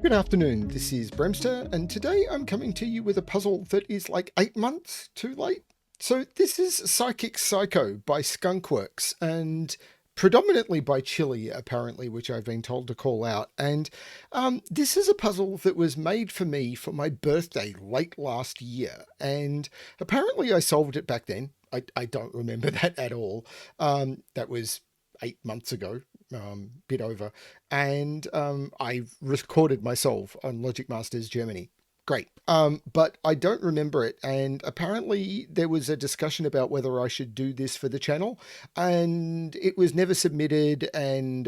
Good afternoon, this is Bremster, and today I'm coming to you with a puzzle that is like 8 months too late. So this is Psychic Psycho by Skunkworks, and predominantly by Chili, apparently, which I've been told to call out. And this is a puzzle that was made for me for my birthday late last year, and apparently I solved it back then. I don't remember that at all. That was 8 months ago, bit over, and I recorded myself on Logic Masters Germany. Great. But I don't remember it. And apparently there was a discussion about whether I should do this for the channel, and it was never submitted, and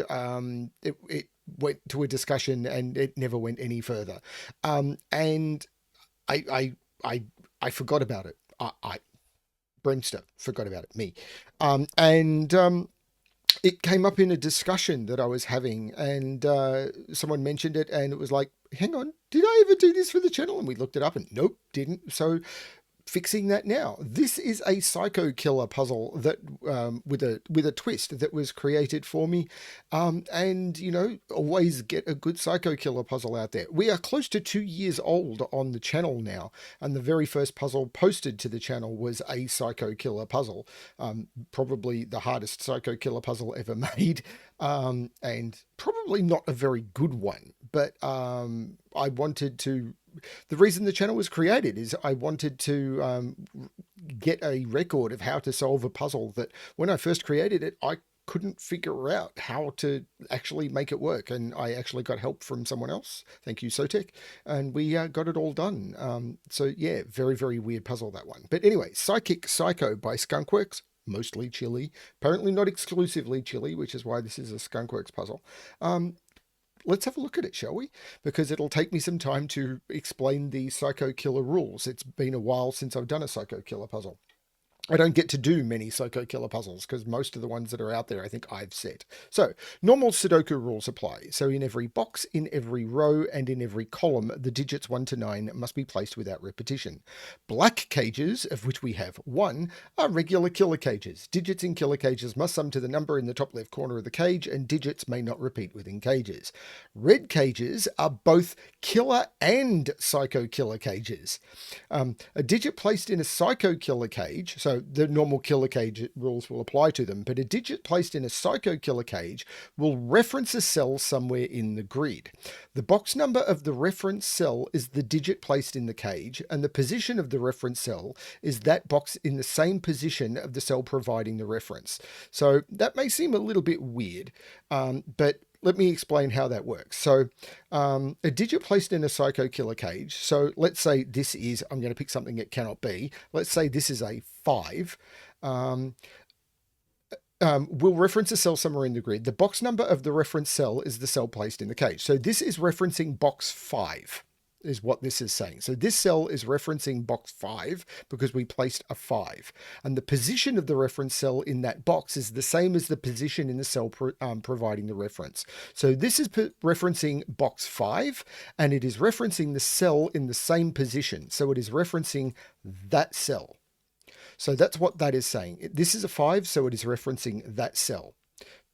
it went to a discussion and it never went any further. And I, I, I forgot about it. I Bremster forgot about it, me. And it came up in a discussion that I was having, and someone mentioned it, and it was like, hang on, did I ever do this for the channel? And we looked it up, and nope, didn't. So fixing that now. This is a psycho killer puzzle that with a twist that was created for me, and always get a good psycho killer puzzle out there. We are close to 2 years old on the channel now, and the very first puzzle posted to the channel was a psycho killer puzzle, probably the hardest psycho killer puzzle ever made, and probably not a very good one, but I wanted to the reason the channel was created is I wanted to get a record of how to solve a puzzle that when I first created it, I couldn't figure out how to actually make it work. And I actually got help from someone else. Thank you, Sotek. And we got it all done. So yeah, very, very weird puzzle, that one. But anyway, Psychic Psycho by Skunkworks. Mostly Chili, apparently not exclusively Chili, which is why this is a Skunkworks puzzle. Let's have a look at it, shall we? Because it'll take me some time to explain the Psycho Killer rules. It's been a while since I've done a Psycho Killer puzzle. I don't get to do many Psycho Killer puzzles because most of the ones that are out there I think I've set. So, normal Sudoku rules apply. So in every box, in every row, and in every column, the digits 1 to 9 must be placed without repetition. Black cages, of which we have 1, are regular killer cages. Digits in killer cages must sum to the number in the top left corner of the cage, and digits may not repeat within cages. Red cages are both killer and psycho killer cages. A digit placed in a psycho killer cage, so the normal killer cage rules will apply to them, but a digit placed in a psycho killer cage will reference a cell somewhere in the grid. The box number of the reference cell is the digit placed in the cage, and the position of the reference cell is that box in the same position of the cell providing the reference. So that may seem a little bit weird, but let me explain how that works. So a digit placed in a psycho killer cage. So let's say this is, I'm going to pick something it cannot be. Let's say this is a 5. Will reference a cell somewhere in the grid. The box number of the reference cell is the cell placed in the cage. So this is referencing box 5. Is what this is saying. So this cell is referencing box 5 because we placed a 5. And the position of the reference cell in that box is the same as the position in the cell providing the reference. So this is referencing box 5, and it is referencing the cell in the same position. So it is referencing that cell. So that's what that is saying. This is a 5, so it is referencing that cell.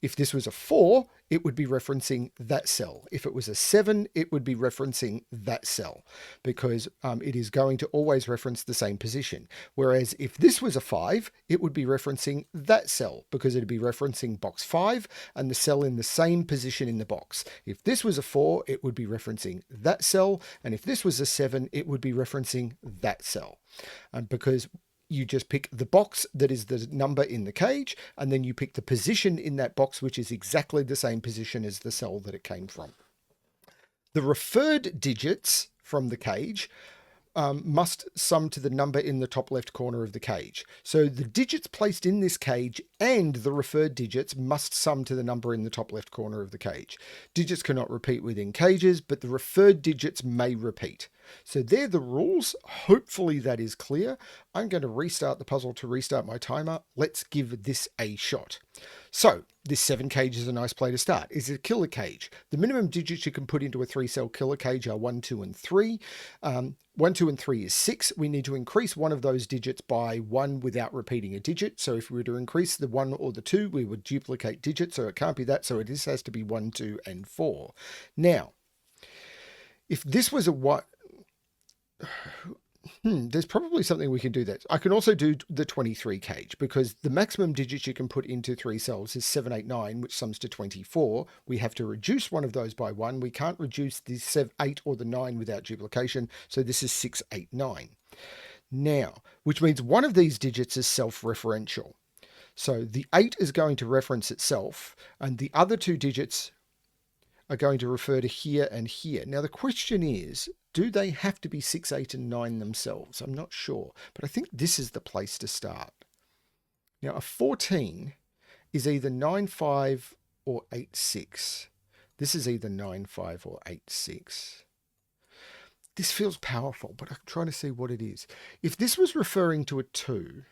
If this was a 4, it would be referencing that cell. If it was a 7, it would be referencing that cell because it is going to always reference the same position. Whereas if this was a 5, it would be referencing that cell because it would be referencing box 5 and the cell in the same position in the box. If this was a 4, it would be referencing that cell. And if this was a 7, it would be referencing that cell. Because you just pick the box that is the number in the cage, and then you pick the position in that box, which is exactly the same position as the cell that it came from. The referred digits from the cage must sum to the number in the top left corner of the cage. So the digits placed in this cage and the referred digits must sum to the number in the top left corner of the cage. Digits cannot repeat within cages, but the referred digits may repeat. So they're the rules. Hopefully that is clear. I'm going to restart the puzzle to restart my timer. Let's give this a shot. So this 7 cage is a nice place to start. It's a killer cage. The minimum digits you can put into a 3-cell killer cage are 1, 2, and 3. 1, 2, and 3 is 6. We need to increase one of those digits by 1 without repeating a digit. So if we were to increase the 1 or the 2, we would duplicate digits. So it can't be that. So it just has to be 1, 2, and 4. Now, If this was a what? There's probably something we can do that. I can also do the 23 cage because the maximum digits you can put into 3 cells is 789, which sums to 24. We have to reduce one of those by 1. We can't reduce the 8 or the 9 without duplication, so this is 689. Now, which means one of these digits is self-referential. So the 8 is going to reference itself, and the other two digits are going to refer to here and here. Now, the question is, do they have to be 6, 8, and 9 themselves? I'm not sure, but I think this is the place to start. Now, a 14 is either 9, 5 or 8, 6. This is either 9, 5 or 8, 6. This feels powerful, but I'm trying to see what it is. If this was referring to a 2,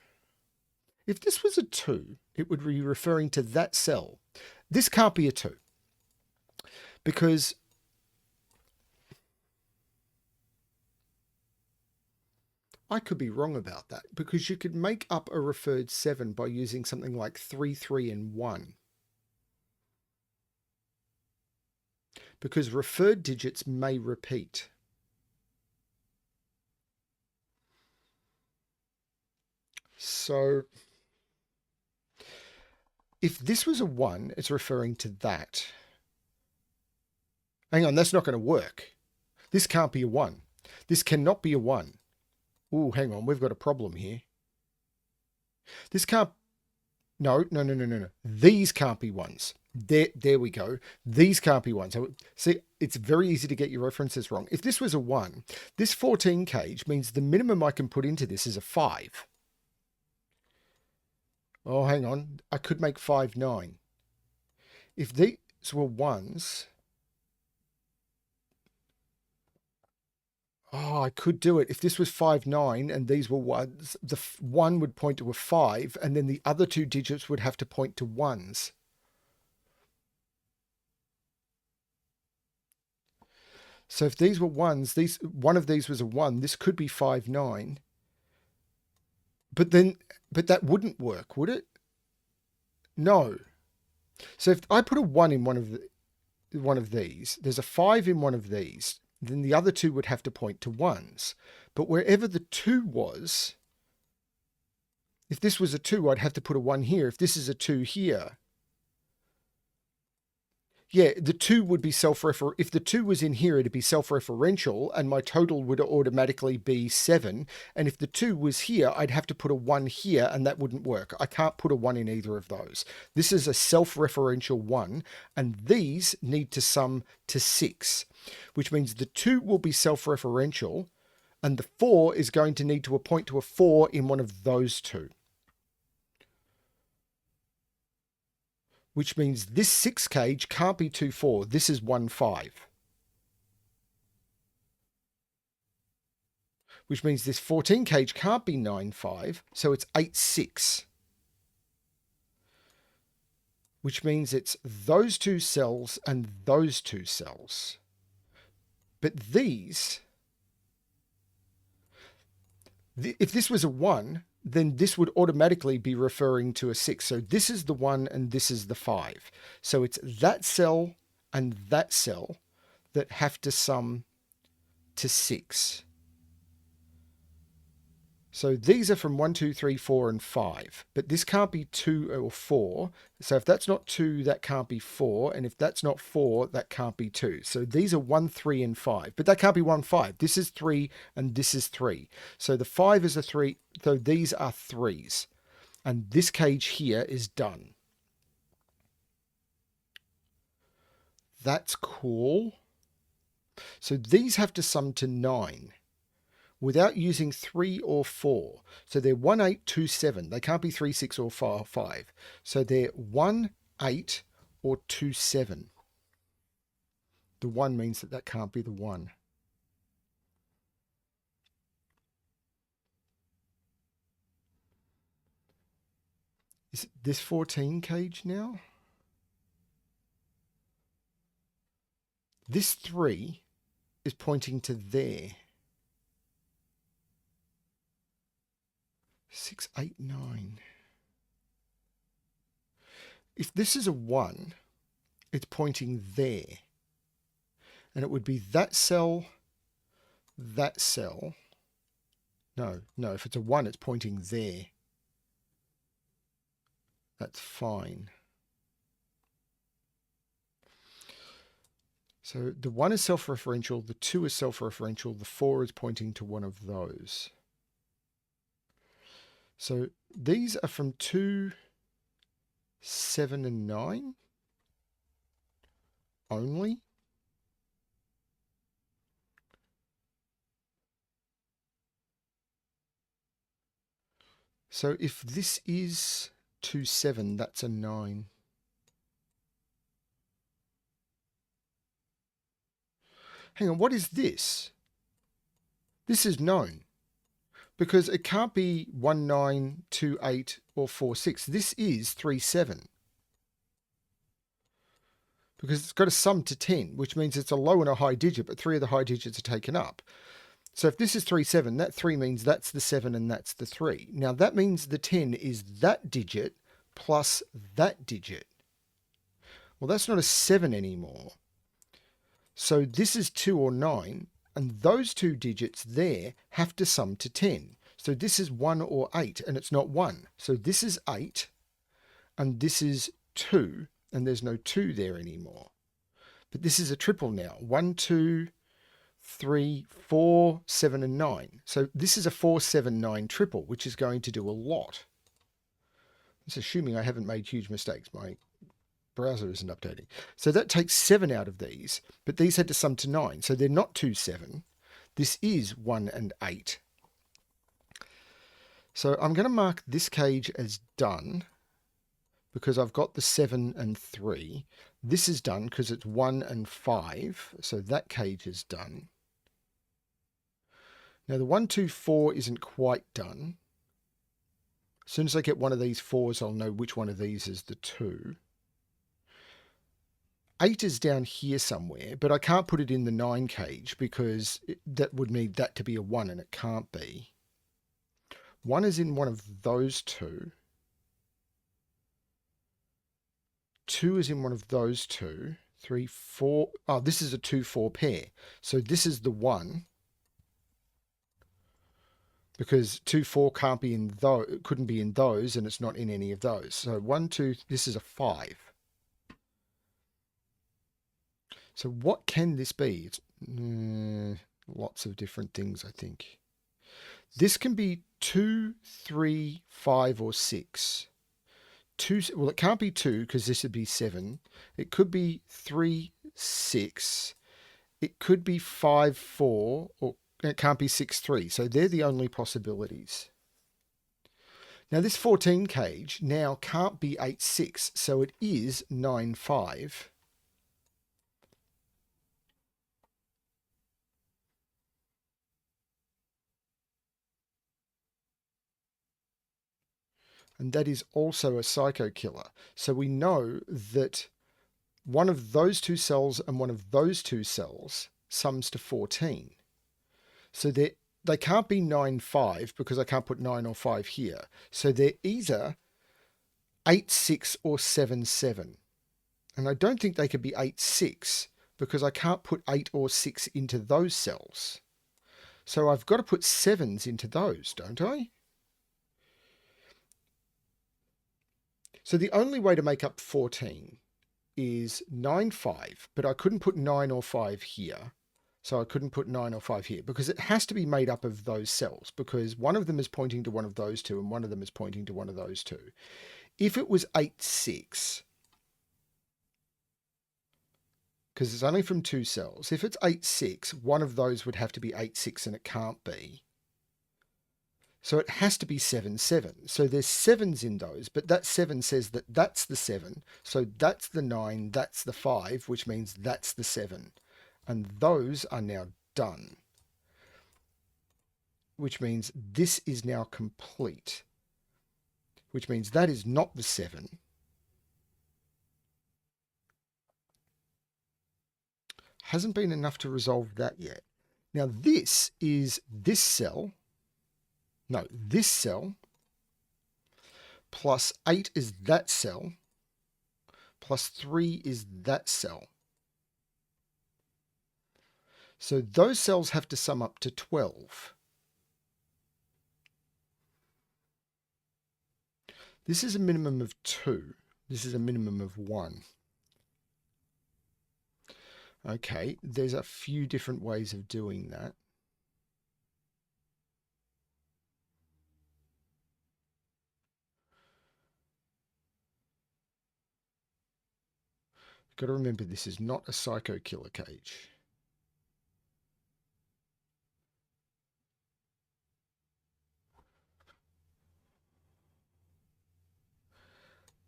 if this was a 2, it would be referring to that cell. This can't be a 2 because I could be wrong about that, because you could make up a referred 7 by using something like 3, 3, and 1. Because referred digits may repeat. So if this was a 1, it's referring to that. Hang on, that's not going to work. This can't be a 1. This cannot be a 1. Ooh, hang on, we've got a problem here. This can't... No. These can't be 1s. There we go. These can't be 1s. So, see, it's very easy to get your references wrong. If this was a 1, this 14 cage means the minimum I can put into this is a 5. Oh, hang on. I could make 5, 9. If these were 1s... Oh, I could do it. If this was 5, 9, and these were 1s, the 1 would point to a 5, and then the other two digits would have to point to 1s. So if these were 1s, one of these was a 1, this could be 5, 9. But that wouldn't work, would it? No. So if I put a 1 in one of these, there's a 5 in one of these, then the other two would have to point to 1s. But wherever the 2 was, if this was a 2, I'd have to put a 1 here. If this is a 2 here, yeah, the 2 would be if the 2 was in here, it'd be self-referential, and my total would automatically be 7. And if the 2 was here, I'd have to put a 1 here, and that wouldn't work. I can't put a 1 in either of those. This is a self-referential 1, and these need to sum to 6, which means the 2 will be self-referential, and the 4 is going to need to point to a 4 in one of those two. Which means this 6 cage can't be 2, 4. This is 1, 5. Which means this 14 cage can't be 9, 5. So it's 8, 6. Which means it's those two cells and those two cells. But these, if this was a 1, then this would automatically be referring to a 6. So this is the 1 and this is the 5. So it's that cell and that cell that have to sum to 6. So these are from 1, 2, 3, 4, and 5. But this can't be 2 or 4. So if that's not 2, that can't be 4. And if that's not 4, that can't be 2. So these are 1, 3, and 5. But that can't be 1, 5. This is 3 and this is 3. So the 5 is a 3. So these are 3s. And this cage here is done. That's cool. So these have to sum to 9. Without using 3 or 4. So they're 1, 8, 2, 7. They can't be 3, 6, or 5. So they're 1, 8, or 2, 7. The 1 means that can't be the 1. Is this 14 cage now? This 3 is pointing to there. 6, 8, 9. If this is a 1, it's pointing there. And it would be that cell, that cell. No, if it's a 1, it's pointing there. That's fine. So the 1 is self-referential, the 2 is self-referential, the 4 is pointing to one of those. So these are from 2, 7, and 9 only. So if this is 2, 7, that's a 9. Hang on, what is this? This is known because it can't be 1, 9, 2, 8, or 4, 6. This is 3, 7. Because it's got a sum to 10, which means it's a low and a high digit, but 3 of the high digits are taken up. So if this is 3, 7, that 3 means that's the 7 and that's the 3. Now that means the 10 is that digit plus that digit. Well, that's not a 7 anymore. So this is 2 or 9, and those two digits there have to sum to 10. So this is 1 or 8, and it's not 1. So this is 8, and this is 2, and there's no 2 there anymore. But this is a triple now. 1, 2, 3, 4, 7, and 9. So this is a 4, 7, 9 triple, which is going to do a lot. It's assuming I haven't made huge mistakes. My browser isn't updating. So that takes 7 out of these, but these had to sum to 9. So they're not 2, 7. This is 1 and 8. So I'm going to mark this cage as done because I've got the 7 and 3. This is done because it's 1 and 5. So that cage is done. Now the 1, 2, 4 isn't quite done. As soon as I get one of these 4s, I'll know which one of these is the 2. 8 is down here somewhere, but I can't put it in the 9 cage because that would need that to be a 1, and it can't be. 1 is in one of those two. 2 is in one of those two. 3, 4. Oh, this is a 2, 4 pair. So this is the 1. Because 2, 4 can't be in those, couldn't be in those, and it's not in any of those. So 1, 2, this is a 5. So what can this be? It's lots of different things, I think. This can be 2, 3, 5, or 6. 2, well, it can't be 2 because this would be 7. It could be 3, 6. It could be 5, 4, or it can't be 6, 3. So they're the only possibilities. Now this 14 cage now can't be 8, 6. So it is 9, 5. And that is also a psycho killer. So we know that one of those two cells and one of those two cells sums to 14. So they can't be 9, 5 because I can't put 9 or 5 here. So they're either 8, 6 or 7, 7. And I don't think they could be 8, 6 because I can't put 8 or 6 into those cells. So I've got to put 7s into those, don't I? So the only way to make up 14 is 9, 5, but I couldn't put 9 or 5 here. So I couldn't put 9 or 5 here because it has to be made up of those cells because one of them is pointing to one of those two and one of them is pointing to one of those two. If it was 8, 6, because it's only from 2 cells, if it's 8, 6, one of those would have to be 8, 6 and it can't be. So it has to be 7, 7. So there's 7s in those, but that 7 says that that's the 7. So that's the 9, that's the 5, which means that's the 7. And those are now done. Which means this is now complete. Which means that is not the 7. Hasn't been enough to resolve that yet. Now this is this cell. No, this cell plus 8 is that cell plus 3 is that cell. So those cells have to sum up to 12. This is a minimum of 2. This is a minimum of 1. Okay, there's a few different ways of doing that. Got to remember, this is not a psycho killer cage.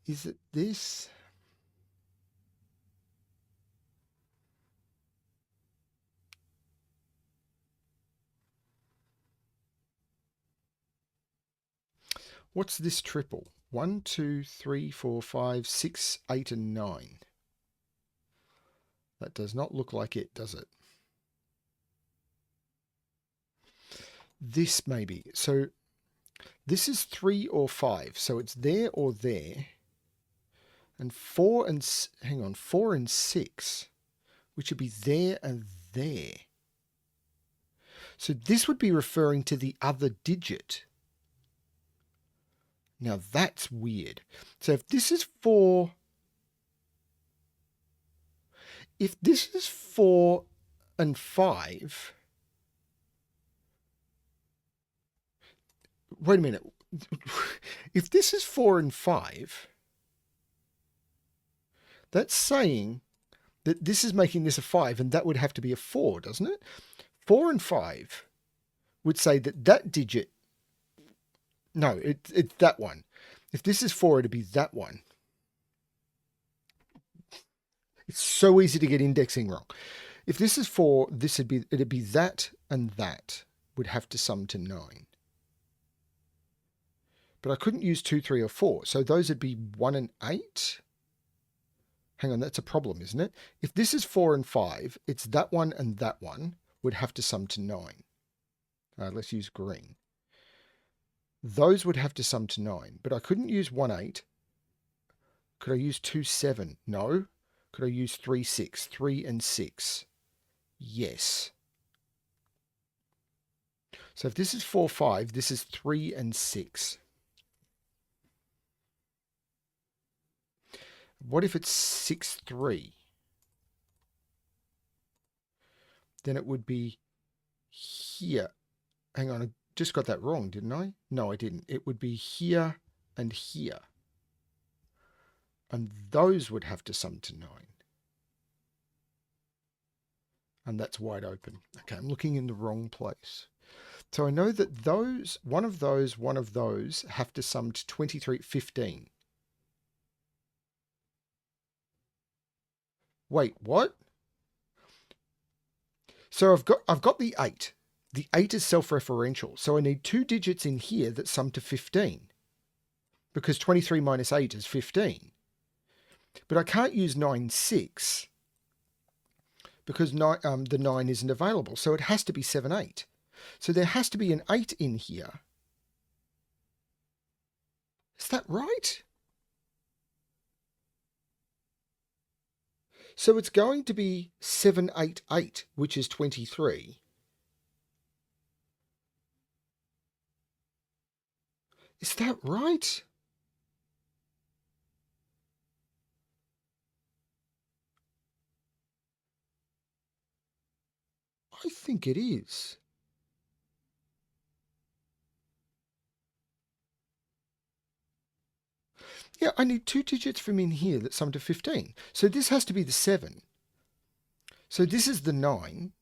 Is it this? What's this triple? 1, 2, 3, 4, 5, 6, 8, and 9. That does not look like it, does it? This maybe. So this is 3 or 5. So it's there or there. And 4 and, hang on, 4 and 6, which would be there and there. So this would be referring to the other digit. Now that's weird. So if this is 4, if this is 4 and 5, wait a minute. If this is 4 and 5, that's saying that this is making this a 5, and that would have to be a 4, doesn't it? 4 and 5 would say that that digit, no, it's that one. If this is 4, it'd be that one. It's so easy to get indexing wrong. If this is 4, it'd be that and that would have to sum to 9. But I couldn't use 2, 3, or 4, so those would be 1 and 8. Hang on, that's a problem, isn't it? If this is 4 and 5, it's that one and that one would have to sum to 9. Let's use green. Those would have to sum to 9, but I couldn't use 1, 8. Could I use 2, 7? No. Could I use 3, 6? 3 and 6. Yes. So if this is 4, 5, this is 3 and 6. What if it's 6, 3? Then it would be here. Hang on, I just got that wrong, didn't I? No, I didn't. It would be here and here. And those would have to sum to 9. And that's wide open. Okay, I'm looking in the wrong place. So I know that those, one of those have to sum to 23, 15. Wait, what? So I've got the 8. The 8 is self-referential. So I need 2 digits in here that sum to 15. Because 23 minus 8 is 15. But I can't use 9, 6. Because the 9 isn't available. So it has to be 7, 8. So there has to be an 8 in here. Is that right? So it's going to be 7, 8, 8, which is 23. Is that right? I think it is. Yeah, I need 2 digits from in here that sum to 15. So this has to be the 7. So this is the 9.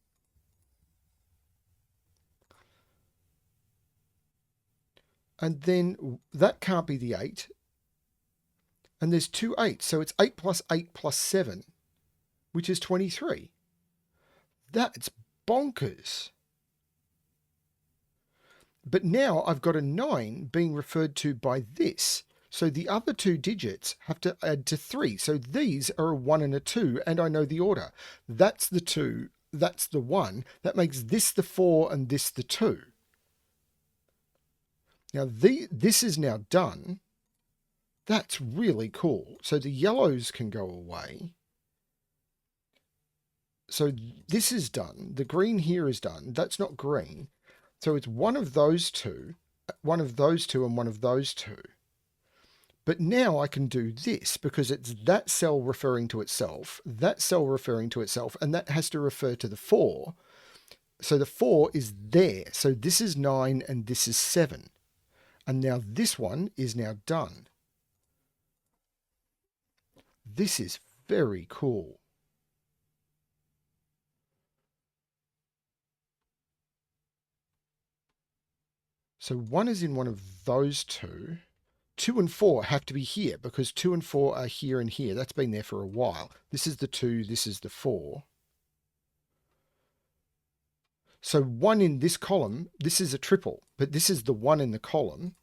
And then that can't be the 8. And there's 2 8s. So it's 8 plus 8 plus 7, which is 23. That's bonkers. But now I've got a 9 being referred to by this. So the other 2 digits have to add to 3. So these are a 1 and a 2, and I know the order. That's the 2, that's the 1. That makes this the 4 and this the 2. Now this is now done. That's really cool. So the yellows can go away. So this is done. The green here is done. That's not green. So it's one of those two, one of those two, and one of those two. But now I can do this because it's that cell referring to itself, that cell referring to itself, and that has to refer to the 4. So the 4 is there. So this is 9 and this is 7. And now this one is now done. This is very cool. So 1 is in one of those two. 2 and 4 have to be here because 2 and 4 are here and here. That's been there for a while. This is the 2, this is the 4. So 1 in this column, this is a triple, but this is the 1 in the column.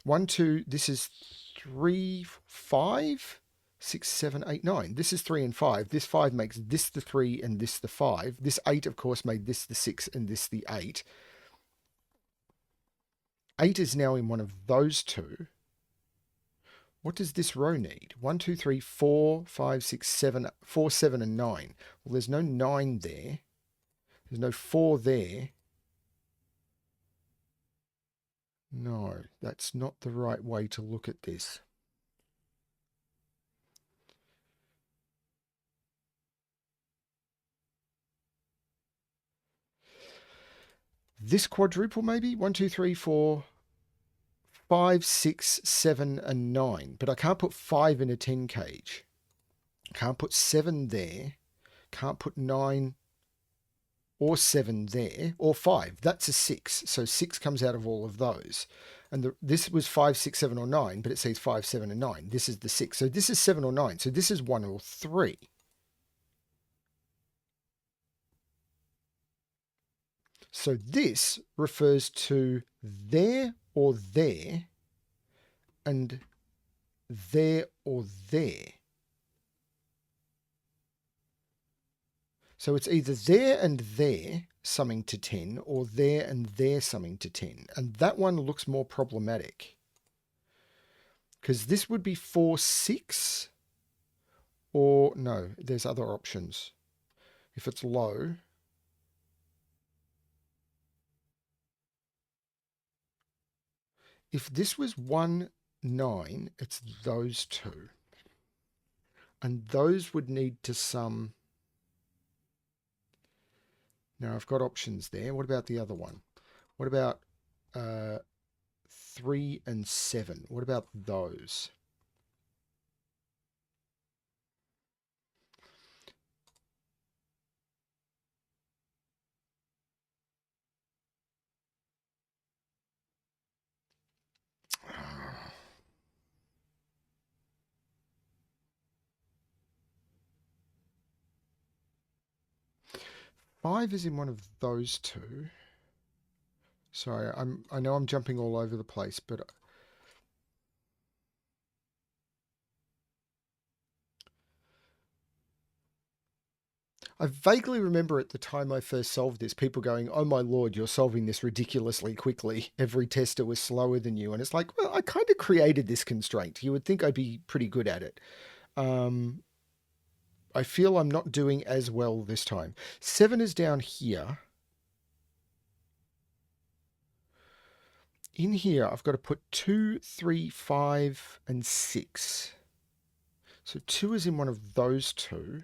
1, 2, this is 3, 5, 6, 7, 8, 9. This is 3 and 5. This 5 makes this the 3 and this the 5. This 8, of course, made this the 6 and this the 8. 8 is now in one of those two. What does this row need? 1, 2, 3, 4, 5, 6, 7, 4, 7, and 9. Well, there's no 9 there. There's no 4 there. No, that's not the right way to look at this. This quadruple maybe? 1, 2, 3, 4, 5, 6, 7, and 9. But I can't put 5 in a 10 cage. Can't put 7 there. Can't put 9 or 7 there, or 5. That's a 6. So 6 comes out of all of those. And this was 5, 6, 7, or 9, but it says 5, 7, and 9. This is the 6. So this is 7 or 9. So this is 1 or 3. So this refers to there or there and there or there. So it's either there and there summing to 10 or there and there summing to 10. And that one looks more problematic because this would be 4, 6 or no, there's other options. If it's low, if this was 1, 9, it's those two. And those would need to sum. Now I've got options there. What about the other one? What about 3 and 7? What about those? Five is in one of those two. Sorry, I know I'm jumping all over the place, but I vaguely remember at the time I first solved this, people going, "Oh my lord, you're solving this ridiculously quickly. Every tester was slower than you." And it's like, well, I kind of created this constraint. You would think I'd be pretty good at it. I feel I'm not doing as well this time. 7 is down here. In here, I've got to put 2, 3, 5, and 6. So 2 is in one of those two.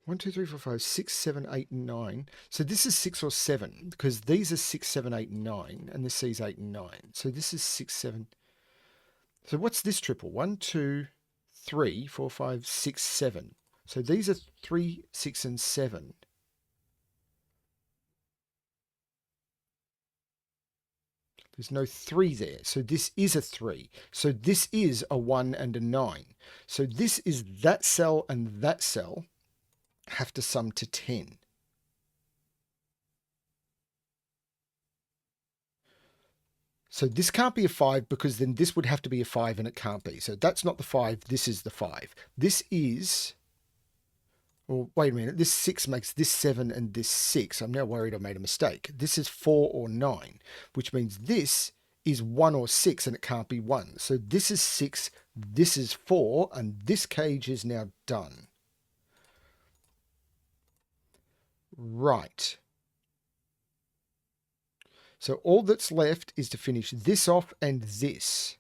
One, two, three, four, five, 6, 7, 8, and 9. So this is 6 or 7 because these are 6, 7, 8, and 9, and this sees 8 and 9. So this is 6, 7. So what's this triple? 1, 2, 3, 4, 5, 6, 7. So these are 3, 6, and 7. There's no 3 there. So this is a 3. So this is a 1 and a 9. So this is that cell and that cell have to sum to 10. So this can't be a 5 because then this would have to be a 5 and it can't be. So that's not the 5. This is the 5. This is... Well, wait a minute. This 6 makes this 7 and this 6. I'm now worried I made a mistake. This is 4 or 9, which means this is 1 or 6 and it can't be 1. So this is 6, this is 4, and this cage is now done. Right. So all that's left is to finish this off and this.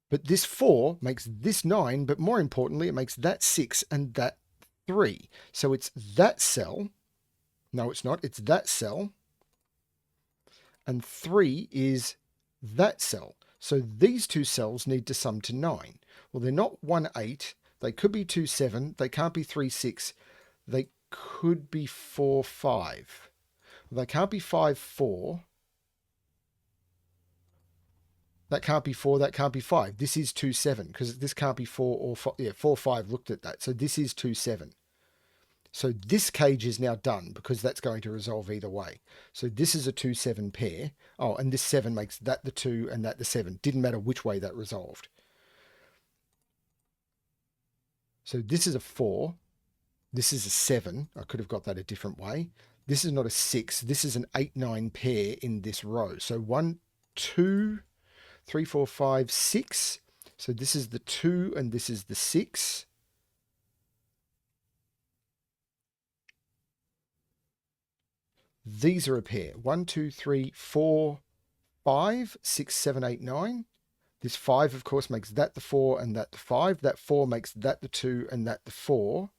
But this 4 makes this 9, but more importantly, it makes that 6 and that 3. So it's that cell. No, it's not. It's that cell. And 3 is that cell. So these two cells need to sum to 9. Well, they're not 1, 8. They could be 2, 7. They can't be 3, 6. They could be 4, 5. Well, they can't be 5, 4. That can't be 4, that can't be 5. This is 2, 7, because this can't be 4 or 5. Yeah, 4, 5 looked at that. So this is 2, 7. So this cage is now done because that's going to resolve either way. So this is a 2, 7 pair. Oh, and this 7 makes that the 2 and that the 7. Didn't matter which way that resolved. So this is a 4. This is a 7. I could have got that a different way. This is not a 6. This is an 8, 9 pair in this row. So 1, 2... 3, 4, 5, 6. So this is the 2 and this is the 6. These are a pair. 1, 2, 3, 4, 5, 6, 7, 8, 9. This 5, of course, makes that the 4 and that the 5. That 4 makes that the 2 and that the 4.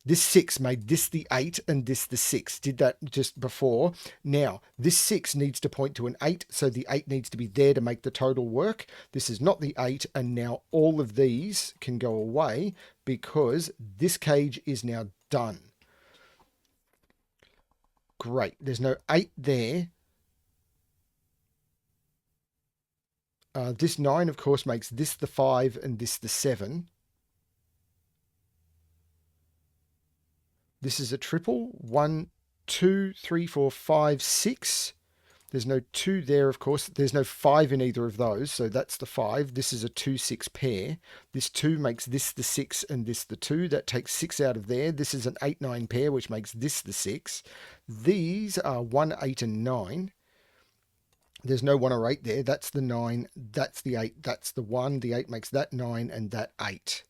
This 6 made this the 8 and this the 6. Did that just before. Now, this 6 needs to point to an 8, so the 8 needs to be there to make the total work. This is not the 8, and now all of these can go away because this cage is now done. Great. There's no 8 there. This 9, of course, makes this the 5 and this the 7. This is a triple. 1, 2, 3, 4, 5, 6. There's no 2 there, of course. There's no 5 in either of those, so that's the 5. This is a 2, 6 pair. This 2 makes this the 6 and this the 2. That takes 6 out of there. This is an 8, 9 pair, which makes this the 6. These are 1, 8, and 9. There's no 1 or 8 there. That's the 9. That's the 8. That's the 1. The 8 makes that 9 and that 8.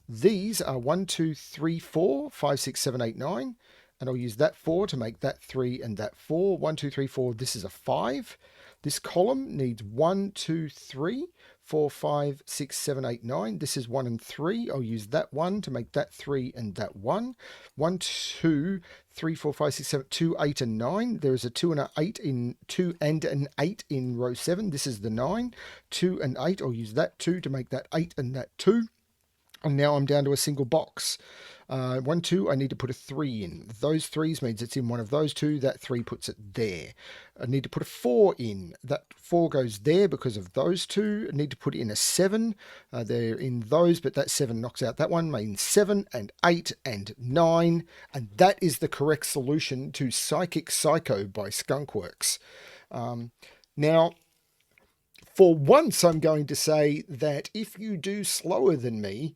These are 1, 2, 3, 4, 5, 6, 7, 8, 9. And I'll use that 4 to make that 3 and that 4. 1, 2, 3, 4. This is a 5. This column needs 1, 2, 3, 4, 5, 6, 7, 8, 9. This is 1 and 3. I'll use that 1 to make that 3 and that 1. 1, 2, 3, 4, 5, 6, 7, 2, 8, and 9. There is a 2 and an 8 in 2 and an 8 in row 7. This is the 9. 2 and 8. I'll use that 2 to make that 8 and that 2. And now I'm down to a single box. 1, 2, I need to put a 3 in. Those 3s means it's in one of those two. That 3 puts it there. I need to put a 4 in. That 4 goes there because of those two. I need to put in a 7. They're in those, but that 7 knocks out that one. Means 7 and 8 and 9. And that is the correct solution to Psychic Psycho by Skunkworks. Now, for once, I'm going to say that if you do slower than me,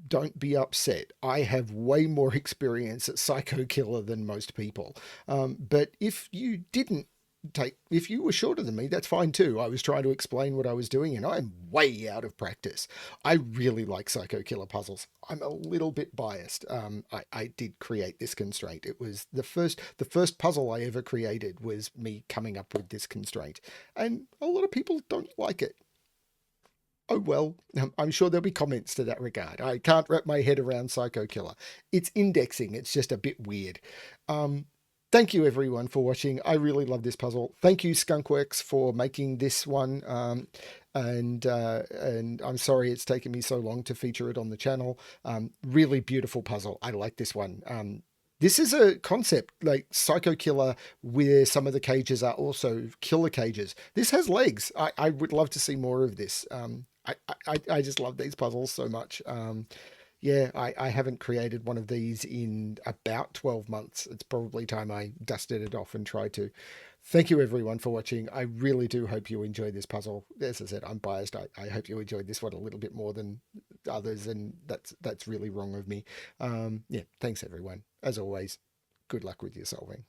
don't be upset. I have way more experience at Psycho Killer than most people. But if you if you were shorter than me, that's fine too. I was trying to explain what I was doing and I'm way out of practice. I really like Psycho Killer puzzles. I'm a little bit biased. I did create this constraint. It was the first puzzle I ever created was me coming up with this constraint. And a lot of people don't like it. Oh, well, I'm sure there'll be comments to that regard. I can't wrap my head around Psycho Killer. It's indexing. It's just a bit weird. Thank you, everyone, for watching. I really love this puzzle. Thank you, Skunkworks, for making this one. And I'm sorry it's taken me so long to feature it on the channel. Really beautiful puzzle. I like this one. This is a concept like Psycho Killer where some of the cages are also killer cages. This has legs. I would love to see more of this. I just love these puzzles so much. Yeah, I haven't created one of these in about 12 months. It's probably time I dusted it off and tried to. Thank you everyone for watching. I really do hope you enjoyed this puzzle. As I said, I'm biased. I hope you enjoyed this one a little bit more than others, and that's really wrong of me. Yeah, thanks everyone. As always, good luck with your solving.